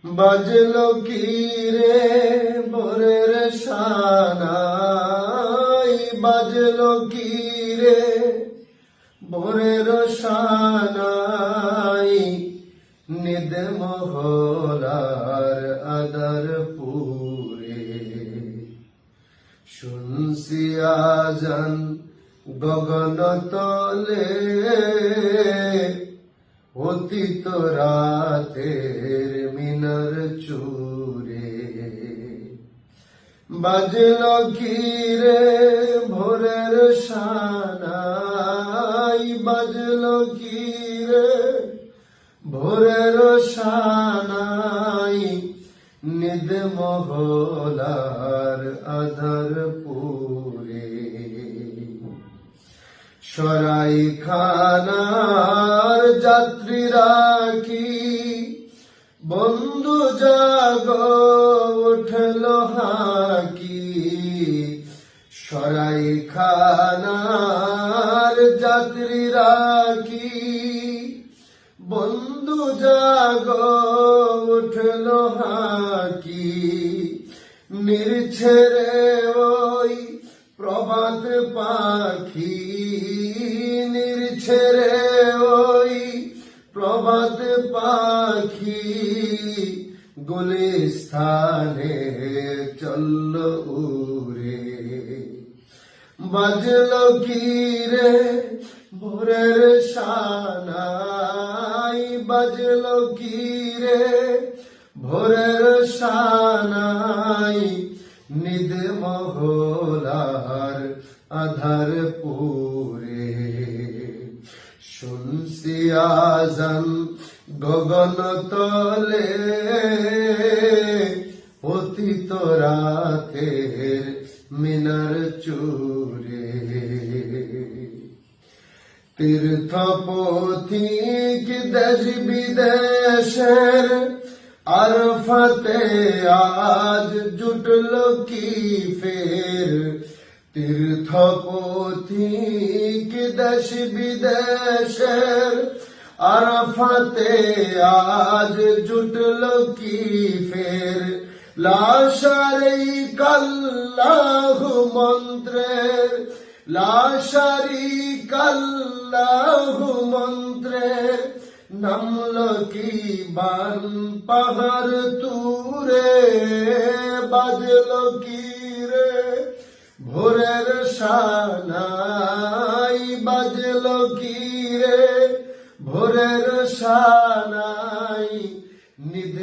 বাজলো কি রে ভোরের সানাই, বাজলো কি রে ভোরের সানাই, নিদ মহলার আদার পুরে। শুনছি আজান গগন তলে, অতীত রাতের মিনার চুরে। বাজলো কি রে ভোরের সানাই, বাজলো কি রে ভোরের সানাই, নিদ মহলার আধার পুরে। সরাই খানার যাত্রীরা কি বন্ধু জাগ উঠল হাকি। সরাই খানার যাত্রীরা কি বন্ধু জাগ উঠল হাকি। নির্ছেরে ওই প্রভাত পাখি, নির্ছেরে ওই প্রভাত পাখি, গুলিস্থানে চলল উড়ে। বাজলো কি রে ভোরের সানাই, বাজলো কি রে ভোরের সানাই, নিদ মহলার আধার পুরে। শুনছি আজান গগন তলে, অতীত রাতের মিনার চুরে। তীর্থ পথিক দেশ বিদেশের আরফাতে আজ জুটল কি ফের। তীর্থ পথিক দেশ বিদেশের আরফাতে আজ জুটল কি ফের। লাশারিক আল্লাহু মন্ত্রের, লাশারিক আল্লাহু মন্ত্রের, নামল কি বান পাহাড় তুরে। বাজলো কি রে ভোরের সানাই, বাজলো কি রে ভোরের সানাই, নিদ